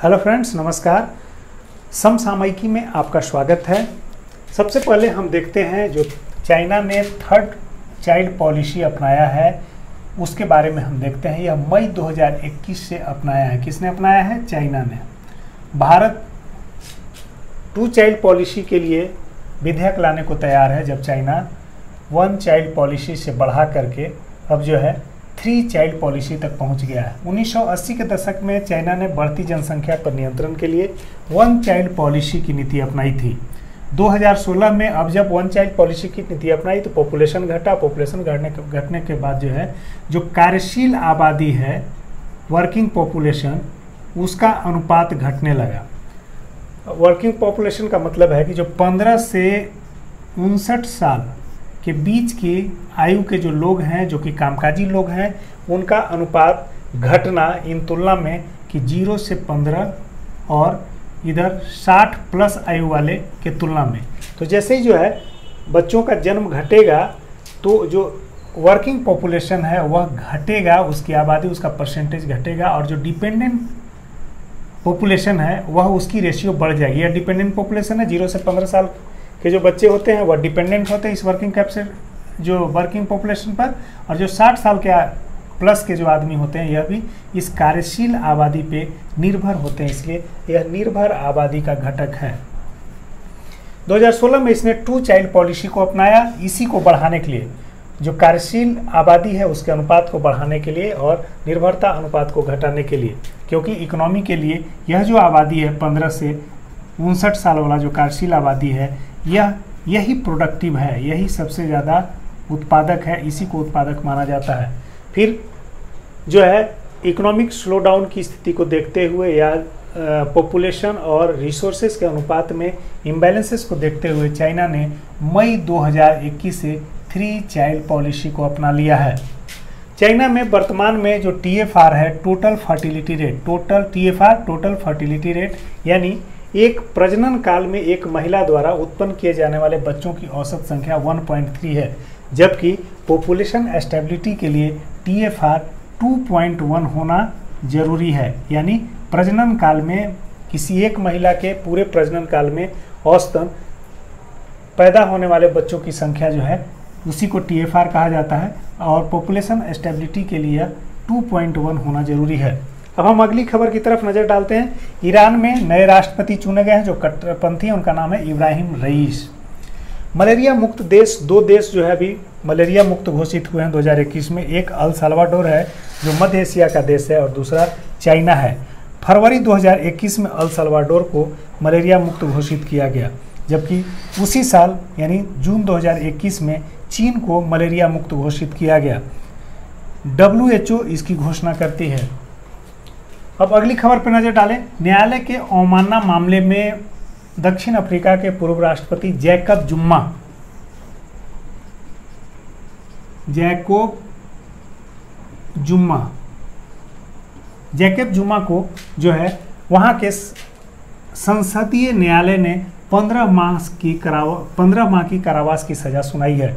Hello friends, नमस्कार। समसामयिकी में आपका स्वागत है। सबसे पहले हम देखते हैं जो चाइना ने थर्ड चाइल्ड पॉलिसी अपनाया है उसके बारे में हम देखते हैं। यह मई 2021 से अपनाया है। किसने अपनाया है? चाइना ने। भारत टू चाइल्ड पॉलिसी के लिए विधेयक लाने को तैयार है, जब चाइना वन चाइल्ड पॉलिसी से बढ़ा करके अब जो है 3 चाइल्ड पॉलिसी तक पहुंच गया है। 1980 के दशक में चाइना ने बढ़ती जनसंख्या पर नियंत्रण के लिए वन चाइल्ड पॉलिसी की नीति अपनाई थी। 2016 में अब जब वन चाइल्ड पॉलिसी की नीति अपनाई तो पॉपुलेशन घटा। पॉपुलेशन घटने के बाद जो है जो कार्यशील आबादी है, वर्किंग पॉपुलेशन, उसका अनुपात घटने लगा। वर्किंग पॉपुलेशन का मतलब है कि जो 15 से 59 साल के बीच की आयु के जो लोग हैं, जो कि कामकाजी लोग हैं, उनका अनुपात घटना इन तुलना में कि 0 से 15 और इधर 60 प्लस आयु वाले के तुलना में। तो जैसे ही जो है बच्चों का जन्म घटेगा तो जो वर्किंग पॉपुलेशन है वह घटेगा, उसकी आबादी, उसका परसेंटेज घटेगा, और जो डिपेंडेंट पॉपुलेशन है वह उसकी रेशियो बढ़ जाएगी। यह डिपेंडेंट पॉपुलेशन है, 0 से 15 साल के जो बच्चे होते हैं वह डिपेंडेंट होते हैं इस वर्किंग कैपेसिटी, जो वर्किंग पॉपुलेशन पर, और जो 60 साल के प्लस के जो आदमी होते हैं यह भी इस कार्यशील आबादी पे निर्भर होते हैं, इसलिए यह निर्भर आबादी का घटक है। 2016 में इसने टू चाइल्ड पॉलिसी को अपनाया, इसी को बढ़ाने के लिए, जो कार्यशील आबादी है उसके अनुपात को बढ़ाने के लिए और निर्भरता अनुपात को घटाने के लिए, क्योंकि इकोनॉमी के लिए यह जो आबादी है 15 से 59 साल वाला जो कार्यशील आबादी है यही प्रोडक्टिव है, यही सबसे ज़्यादा उत्पादक है, इसी को उत्पादक माना जाता है। फिर जो है इकोनॉमिक स्लोडाउन की स्थिति को देखते हुए या पॉपुलेशन और रिसोर्सेज के अनुपात में इम्बैलेंसेस को देखते हुए चाइना ने मई 2021 से 3 चाइल्ड पॉलिसी को अपना लिया है। चाइना में वर्तमान में जो TFR है, total fertility rate, total fertility rate, यानी एक प्रजनन काल में एक महिला द्वारा उत्पन्न किए जाने वाले बच्चों की औसत संख्या 1.3 है, जबकि पॉपुलेशन स्टेबिलिटी के लिए TFR 2.1 होना जरूरी है। यानी प्रजनन काल में किसी एक महिला के पूरे प्रजनन काल में औसतन पैदा होने वाले बच्चों की संख्या जो है उसी को TFR कहा जाता है, और पॉपुलेशन स्टेबिलिटी के लिए 2.1 होना जरूरी है। अब हम अगली खबर की तरफ नज़र डालते हैं। ईरान में नए राष्ट्रपति चुने गए हैं जो कट्टरपंथी हैं, उनका नाम है इब्राहिम रईस। मलेरिया मुक्त देश, 2 देश जो है अभी मलेरिया मुक्त घोषित हुए हैं 2021 में। एक अल साल्वाडोर है जो मध्य एशिया का देश है, और दूसरा चाइना है। फरवरी 2021 में अल साल्वाडोर को मलेरिया मुक्त घोषित किया गया, जबकि उसी साल यानी जून 2021 में चीन को मलेरिया मुक्त घोषित किया गया। WHO इसकी घोषणा करती है। अब अगली खबर पर नजर डालें। न्यायालय के अवमानना मामले में दक्षिण अफ्रीका के पूर्व राष्ट्रपति जैकब जुम्मा को जो है वहां के संसदीय न्यायालय ने 15 माह की कारावास की सजा सुनाई है।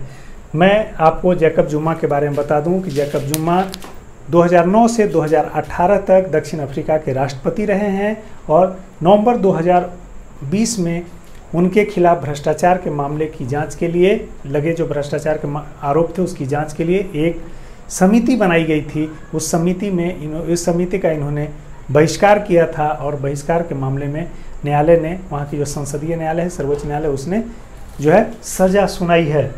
मैं आपको जैकब जुम्मा के बारे में बता दूं कि जैकब जुम्मा 2009 से 2018 तक दक्षिण अफ्रीका के राष्ट्रपति रहे हैं, और नवंबर 2020 में उनके खिलाफ भ्रष्टाचार के मामले की जांच के लिए, लगे जो भ्रष्टाचार के आरोप थे उसकी जांच के लिए एक समिति बनाई गई थी। उस समिति का इन्होंने बहिष्कार किया था, और बहिष्कार के मामले में न्यायालय ने, वहाँ की जो संसदीय न्यायालय है, सर्वोच्च न्यायालय, उसने जो है सजा सुनाई है।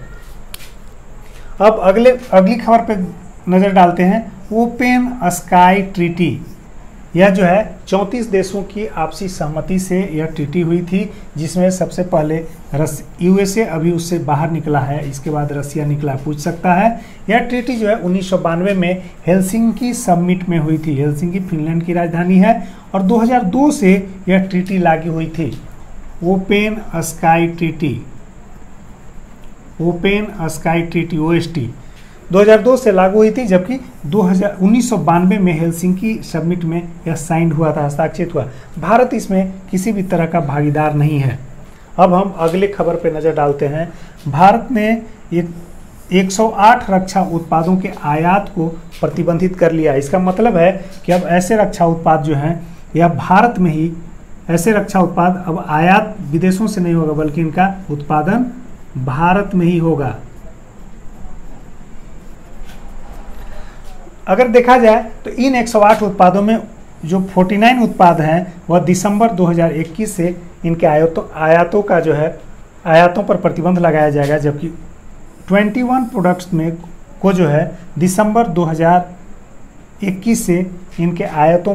अब अगली खबर पे नज़र डालते हैं। ओपन स्काई ट्रीटी, यह जो है 34 देशों की आपसी सहमति से यह ट्रीटी हुई थी, जिसमें सबसे पहले USA अभी उससे बाहर निकला है, इसके बाद रसिया निकला, पूछ सकता है। यह ट्रीटी जो है 1992 में हेलसिंकी समिट में हुई थी। हेलसिंकी फिनलैंड की राजधानी है, और 2002 से यह ट्रीटी लागू हुई थी। ओपन स्काई ट्रीटी OST 2002 से लागू हुई थी, जबकि 1992 में हेलसिंकी समिट में यह साइन हुआ था, हस्ताक्षरित हुआ। भारत इसमें किसी भी तरह का भागीदार नहीं है। अब हम अगले खबर पर नज़र डालते हैं। भारत ने 108 रक्षा उत्पादों के आयात को प्रतिबंधित कर लिया। इसका मतलब है कि अब ऐसे रक्षा उत्पाद जो हैं यह भारत में ही ऐसे रक्षा उत्पाद अब आयात विदेशों से नहीं होगा बल्कि इनका उत्पादन भारत में ही होगा। अगर देखा जाए तो इन 108 उत्पादों में जो 49 उत्पाद हैं वह दिसंबर 2021 से इनके आयातों का जो है आयातों पर प्रतिबंध लगाया जाएगा, जबकि 21 प्रोडक्ट्स में को जो है दिसंबर 2021 से इनके आयातों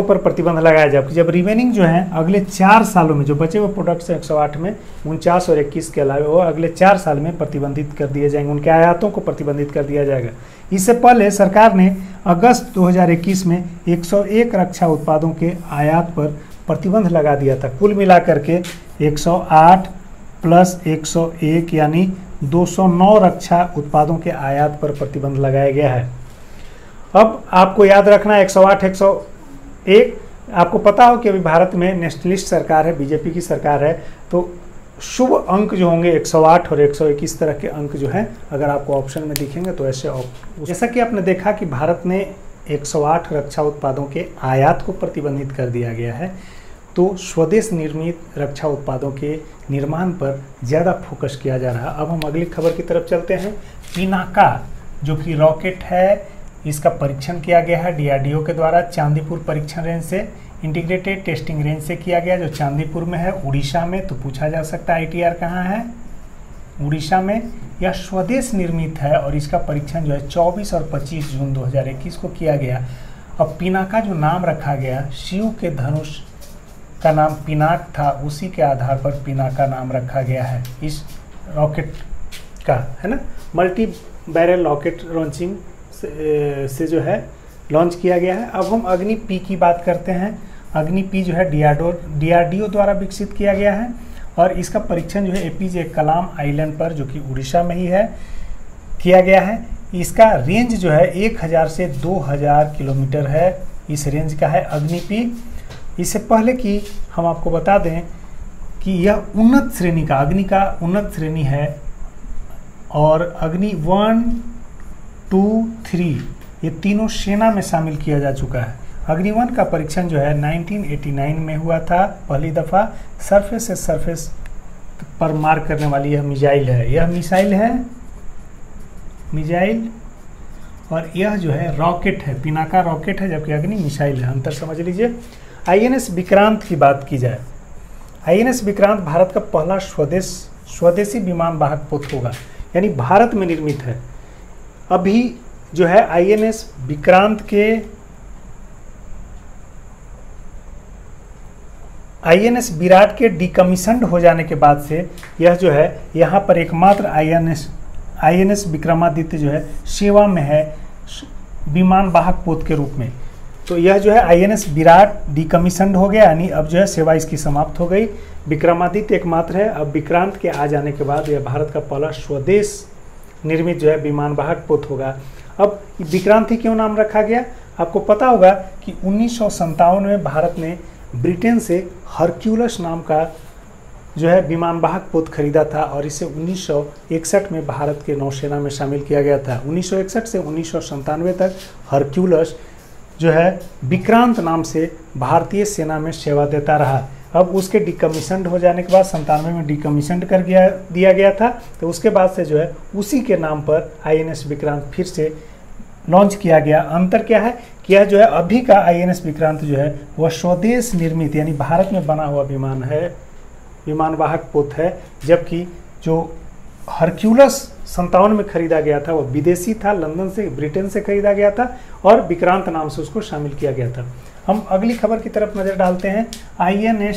पर प्रतिबंध लगाया जाएगा। जब रिमेनिंग जो है अगले 4 सालों में जो बचे हुए प्रोडक्ट्स 108 में 49 और 21 के अलावा वो अगले 4 साल में प्रतिबंधित कर दिए जाएंगे, उनके आयातों को प्रतिबंधित कर दिया जाएगा। इससे पहले सरकार ने अगस्त 2021 में 101 रक्षा उत्पादों के आयात पर प्रतिबंध लगा दिया था। कुल मिलाकर के 108 प्लस 101 यानी 209 रक्षा उत्पादों के आयात पर प्रतिबंध लगाया गया है। अब आपको याद रखना 108 101, आपको पता हो कि अभी भारत में नेशनलिस्ट सरकार है, बीजेपी की सरकार है, तो शुभ अंक जो होंगे 108 और 101 इस तरह के अंक जो हैं अगर आपको ऑप्शन में दिखेंगे तो ऐसे जैसा कि आपने देखा कि भारत ने 108 रक्षा उत्पादों के आयात को प्रतिबंधित कर दिया गया है, तो स्वदेश निर्मित रक्षा उत्पादों के निर्माण पर ज़्यादा फोकस किया जा रहा है। अब हम अगली खबर की तरफ चलते हैं। पिनाका जो कि रॉकेट है, इसका परीक्षण किया गया है DRDO के द्वारा चांदीपुर परीक्षण रेंज से, इंटीग्रेटेड टेस्टिंग रेंज से किया गया, जो चांदीपुर में है उड़ीसा में। तो पूछा जा सकता है ITR कहाँ है, उड़ीसा में। यह स्वदेश निर्मित है और इसका परीक्षण जो है 24 और 25 जून 2021 को किया गया। अब पिनाका जो नाम रखा गया, शिव के धनुष का नाम पिनाक था, उसी के आधार पर पिनाका नाम रखा गया है इस रॉकेट का, है ना। मल्टी बैरल रॉकेट लॉन्चिंग से जो है लॉन्च किया गया है। अब हम अग्नि P की बात करते हैं। अग्नि P जो है DRDO द्वारा विकसित किया गया है और इसका परीक्षण जो है APJ कलाम आइलैंड पर जो कि उड़ीसा में ही है किया गया है। इसका रेंज जो है 1000 से 2000 किलोमीटर है, इस रेंज का है अग्नि P। इससे पहले कि हम आपको बता दें कि यह उन्नत श्रेणी का अग्नि का उन्नत श्रेणी है और अग्नि 1, 2, 3 ये तीनों सेना में शामिल किया जा चुका है। अग्नि 1 का परीक्षण जो है 1989 में हुआ था पहली दफ़ा। सरफेस से सरफेस पर मार करने वाली यह मिसाइल है, मिसाइल और यह जो है रॉकेट है, पिनाका रॉकेट है जबकि अग्नि मिसाइल है, अंतर समझ लीजिए। INS विक्रांत की बात की जाए, INS विक्रांत भारत का पहला स्वदेशी विमान वाहक पोत होगा, यानी भारत में निर्मित है। अभी जो है INS विक्रांत के INS विराट के डिकमीशन्ड हो जाने के बाद से यह जो है यहाँ पर एकमात्र INS विक्रमादित्य जो है सेवा में है विमान वाहक पोत के रूप में। तो यह जो है INS विराट डिकमीशन्ड हो गया, यानी अब जो है सेवा इसकी समाप्त हो गई। विक्रमादित्य एकमात्र है। अब विक्रांत के आ जाने के बाद यह भारत का पहला स्वदेश निर्मित जो है विमान वाहक पोत होगा। अब विक्रांत ही क्यों नाम रखा गया, आपको पता होगा कि 1957 में भारत ने ब्रिटेन से हरक्यूलस नाम का जो है विमान वाहक पोत खरीदा था और इसे 1961 में भारत के नौसेना में शामिल किया गया था। 1961 से 1997 तक हरक्यूलस जो है विक्रांत नाम से भारतीय सेना में सेवा देता रहा। अब उसके डिकमीशन्ड हो जाने के बाद 97 में डिकमीशन्ड कर दिया गया था, तो उसके बाद से जो है उसी के नाम पर INS विक्रांत फिर से लॉन्च किया गया। अंतर क्या है कि यह जो है अभी का INS विक्रांत जो है वह स्वदेश निर्मित यानी भारत में बना हुआ विमान है, विमान वाहक पोत है, जबकि जो हरक्यूलस 57 में खरीदा गया था वो विदेशी था, लंदन से ब्रिटेन से खरीदा गया था और विक्रांत नाम से उसको शामिल किया गया था। हम अगली खबर की तरफ नज़र डालते हैं। INS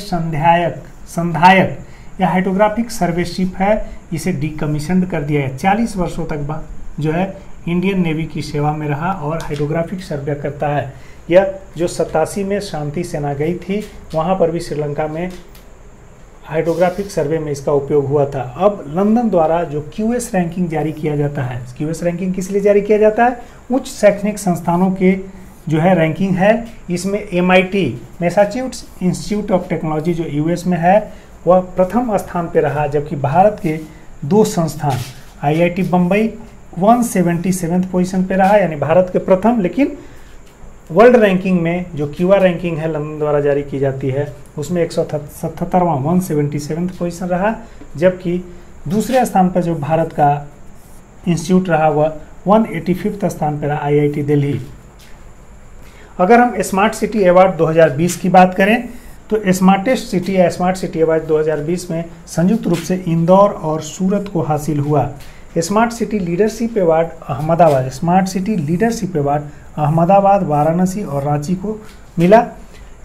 संधायक यह हाइड्रोग्राफिक सर्वे शिप है, इसे डिकमीशन्ड कर दिया है। 40 वर्षों तक जो है इंडियन नेवी की सेवा में रहा और हाइड्रोग्राफिक सर्वे करता है। यह जो 87 में शांति सेना गई थी वहाँ पर भी श्रीलंका में हाइड्रोग्राफिक सर्वे में इसका उपयोग हुआ था। अब लंदन द्वारा जो QS रैंकिंग जारी किया जाता है, QS रैंकिंग किस लिए जारी किया जाता है, उच्च शैक्षणिक संस्थानों के जो है रैंकिंग है। इसमें MIT Massachusetts institute of technology जो US में है वह प्रथम स्थान पर रहा, जबकि भारत के 2 संस्थान IIT बम्बई 177 पोजीशन पे रहा, यानी भारत के प्रथम, लेकिन वर्ल्ड रैंकिंग में जो क्यूआर रैंकिंग है लंदन द्वारा जारी की जाती है उसमें 177वां 177th पोजीशन रहा, जबकि दूसरे स्थान पर जो भारत का इंस्टीट्यूट रहा वह 185वें स्थान पर रहा, आईआईटी दिल्ली। अगर हम स्मार्ट सिटी अवार्ड 2020 की बात करें तो स्मार्टेस्ट सिटी या स्मार्ट सिटी अवार्ड 2020 में संयुक्त रूप से इंदौर और सूरत को हासिल हुआ। Smart city leadership award Ahmedabad, smart city leadership award Ahmedabad, Varanasi और रांची को मिला।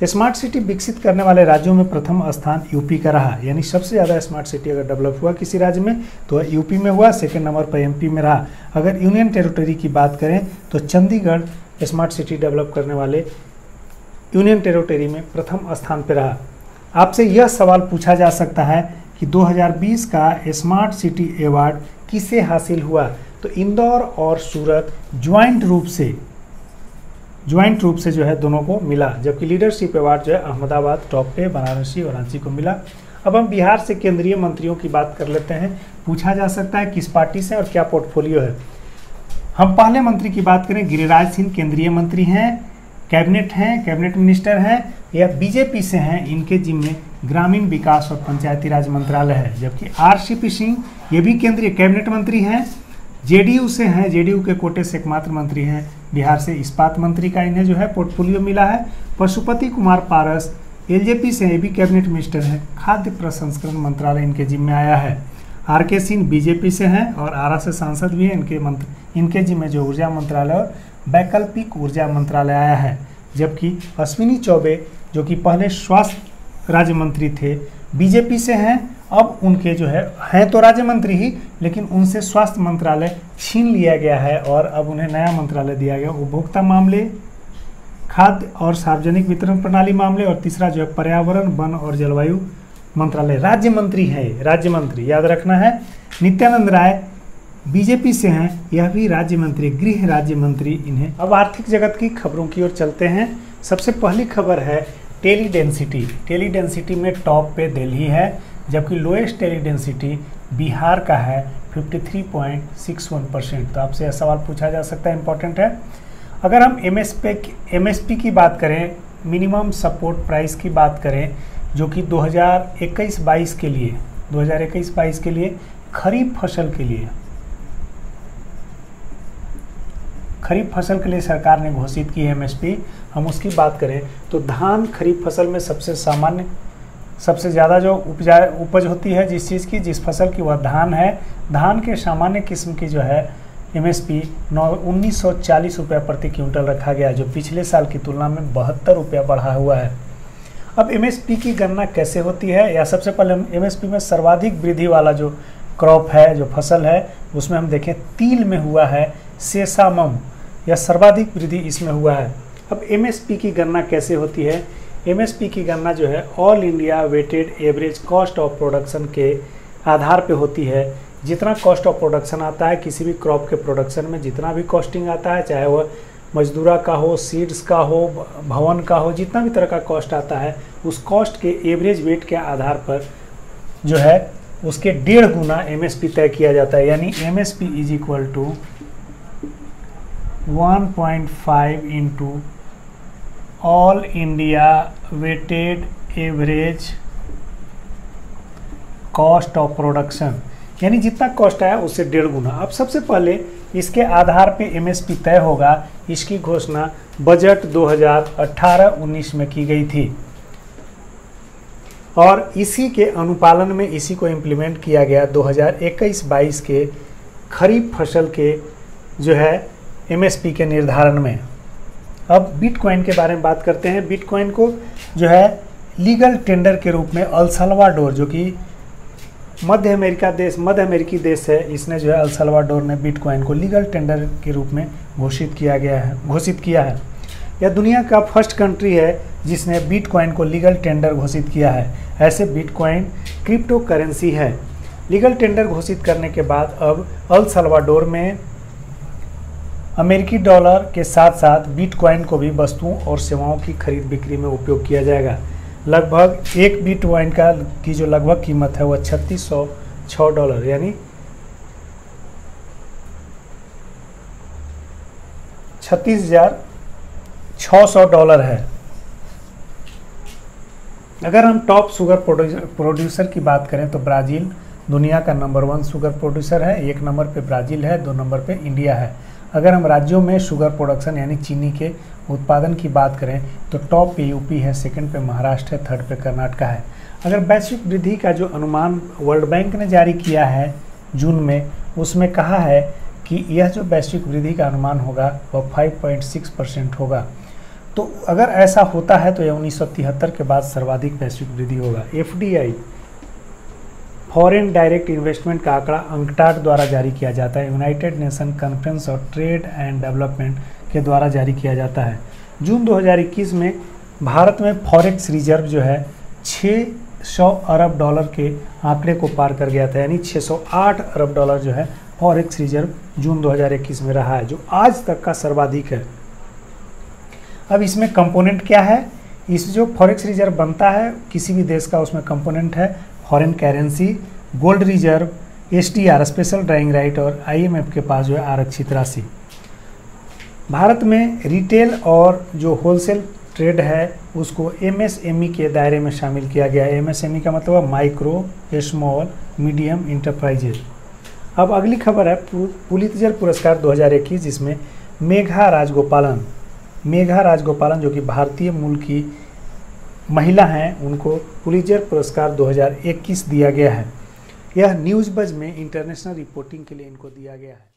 स्मार्ट सिटी विकसित करने वाले राज्यों में प्रथम स्थान यूपी का रहा, यानी सबसे ज़्यादा स्मार्ट सिटी अगर डेवलप हुआ किसी राज्य में तो यूपी में हुआ, सेकेंड नंबर पर एमपी में रहा। अगर यूनियन टेरिटरी की बात करें तो चंडीगढ़ स्मार्ट सिटी डेवलप करने वाले यूनियन टेरिटरी में प्रथम स्थान पर रहा। आपसे यह सवाल पूछा जा सकता है कि 2020 का स्मार्ट सिटी अवार्ड किसे हासिल हुआ, तो इंदौर और सूरत ज्वाइंट रूप से जो है दोनों को मिला, जबकि लीडरशिप अवार्ड जो है अहमदाबाद टॉप पे, बनारसी और रांची को मिला। अब हम बिहार से केंद्रीय मंत्रियों की बात कर लेते हैं। पूछा जा सकता है किस पार्टी से और क्या पोर्टफोलियो है। हम पहले मंत्री की बात करें, गिरिराज सिंह केंद्रीय मंत्री हैं, कैबिनेट मिनिस्टर हैं, या बीजेपी से हैं, इनके जिम्मे ग्रामीण विकास और पंचायती राज मंत्रालय है। जबकि आरसीपी सिंह ये भी केंद्रीय कैबिनेट मंत्री हैं, जेडीयू से हैं, जेडीयू के कोटे से एकमात्र मंत्री हैं। बिहार से इस्पात मंत्री का इन्हें जो है पोर्टफोलियो मिला है। पशुपति कुमार पारस एलजेपी से, ये भी कैबिनेट मिनिस्टर हैं, खाद्य प्रसंस्करण मंत्रालय इनके जिम्मे आया है। आरके सिंह बीजेपी से हैं और आरा से सांसद भी हैं, इनके जिम्मे जो ऊर्जा मंत्रालय और वैकल्पिक ऊर्जा मंत्रालय आया है। जबकि अश्विनी चौबे जो कि पहले स्वास्थ्य राज्य मंत्री थे, बीजेपी से हैं, अब उनके जो है तो राज्य मंत्री ही, लेकिन उनसे स्वास्थ्य मंत्रालय छीन लिया गया है और अब उन्हें नया मंत्रालय दिया गया, उपभोक्ता मामले, खाद्य और सार्वजनिक वितरण प्रणाली मामले, और तीसरा जो है पर्यावरण वन और जलवायु मंत्रालय। राज्य मंत्री है, राज्य मंत्री याद रखना है। नित्यानंद राय बीजेपी से हैं, यह भी राज्य मंत्री, गृह राज्य मंत्री इन्हें। अब आर्थिक जगत की खबरों की ओर चलते हैं। सबसे पहली खबर है टेली डेंसिटी। टेली डेंसिटी में टॉप पे दिल्ली है, जबकि लोएस्ट टेली डेंसिटी बिहार का है 53.61%। तो आपसे यह सवाल पूछा जा सकता है, इंपॉर्टेंट है। अगर हम एमएसपी की बात करें, मिनिमम सपोर्ट प्राइस की बात करें, जो कि 2021-22 के लिए खरीफ फसल के लिए सरकार ने घोषित की है एमएसपी। हम उसकी बात करें तो धान खरीफ फसल में सबसे ज़्यादा जो उपज होती है जिस फसल की वह धान है। धान के सामान्य किस्म की जो है एमएसपी 1940 रुपया प्रति क्विंटल रखा गया, जो पिछले साल की तुलना में 72 रुपया बढ़ा हुआ है। अब एमएसपी की गणना कैसे होती है, या सबसे पहले हम एमएसपी में सर्वाधिक वृद्धि वाला जो क्रॉप है, जो फसल है, उसमें हम देखें तिल में हुआ है सेसामम, या सर्वाधिक वृद्धि इसमें हुआ है। अब एमएसपी की गणना कैसे होती है, एमएसपी की गणना जो है all India weighted average cost of production के आधार पे होती है। जितना कॉस्ट ऑफ प्रोडक्शन आता है किसी भी क्रॉप के प्रोडक्शन में, जितना भी कॉस्टिंग आता है, चाहे वह मजदूरा का हो, सीड्स का हो, भवन का हो, जितना भी तरह का कॉस्ट आता है, उस कॉस्ट के एवरेज वेट के आधार पर जो है उसके 1.5 गुना एमएसपी तय किया जाता है। यानी MSP is equal to 1.5 into all India weighted average cost of production, यानी जितना कॉस्ट आया उससे 1.5 गुना। अब सबसे पहले इसके आधार पे एमएसपी तय होगा। इसकी घोषणा बजट 2018-19 में की गई थी और इसी के अनुपालन में इसी को इम्प्लीमेंट किया गया 2021-22 के खरीफ फसल के जो है एमएसपी के निर्धारण में। अब बिटकॉइन के बारे में बात करते हैं। बिटकॉइन को जो है लीगल टेंडर के रूप में अल साल्वाडोर, जो कि मध्य अमेरिकी देश है, इसने जो है अल साल्वाडोर ने बिटकॉइन को लीगल टेंडर के रूप में घोषित किया है। यह दुनिया का फर्स्ट कंट्री है जिसने बिटकॉइन को लीगल टेंडर घोषित किया है। ऐसे बिटकॉइन क्रिप्टो करेंसी है। लीगल टेंडर घोषित करने के बाद अब अल साल्वाडोर में अमेरिकी डॉलर के साथ साथ बिटकॉइन को भी वस्तुओं और सेवाओं की खरीद बिक्री में उपयोग किया जाएगा। लगभग एक बिटकॉइन की जो लगभग कीमत है वह $3606, यानी 36,000 $600 है। अगर हम टॉप शुगर प्रोड्यूसर की बात करें तो ब्राज़ील दुनिया का नंबर 1 शुगर प्रोड्यूसर है। 1 नंबर पे ब्राज़ील है, 2 नंबर पे इंडिया है। अगर हम राज्यों में शुगर प्रोडक्शन यानी चीनी के उत्पादन की बात करें तो टॉप पे यूपी है, सेकंड पे महाराष्ट्र है, थर्ड पे कर्नाटक है। अगर वैश्विक वृद्धि का जो अनुमान वर्ल्ड बैंक ने जारी किया है जून में, उसमें कहा है कि यह जो वैश्विक वृद्धि का अनुमान होगा वह 5.6% होगा। तो अगर ऐसा होता है तो यह 1973 के बाद सर्वाधिक वैश्विक वृद्धि होगा। FDI फॉरेन डायरेक्ट इन्वेस्टमेंट का आंकड़ा अंकटाड द्वारा जारी किया जाता है, United nation conference of trade and development के द्वारा जारी किया जाता है। जून 2021 में भारत में फॉरेक्स रिजर्व जो है $600 अरब के आंकड़े को पार कर गया था, यानी $608 अरब जो है फॉरेक्स रिजर्व जून 2021 में रहा है, जो आज तक का सर्वाधिक है। अब इसमें कंपोनेंट क्या है? इस जो फॉरेक्स रिजर्व बनता है किसी भी देश का, उसमें कंपोनेंट है foreign currency, gold reserve, SDR special drawing right और IMF के पास जो है आरक्षित राशि। भारत में रिटेल और जो होलसेल ट्रेड है उसको MSME के दायरे में शामिल किया गया है। MSME का मतलब है माइक्रो, स्मॉल, मीडियम इंटरप्राइजेज। अब अगली खबर है पुलित्जर पुरस्कार 2021, जिसमें मेघा राजगोपालन जो कि भारतीय मूल की महिला हैं, उनको पुलित्जर पुरस्कार 2021 दिया गया है। यह न्यूज़ बज में इंटरनेशनल रिपोर्टिंग के लिए इनको दिया गया है।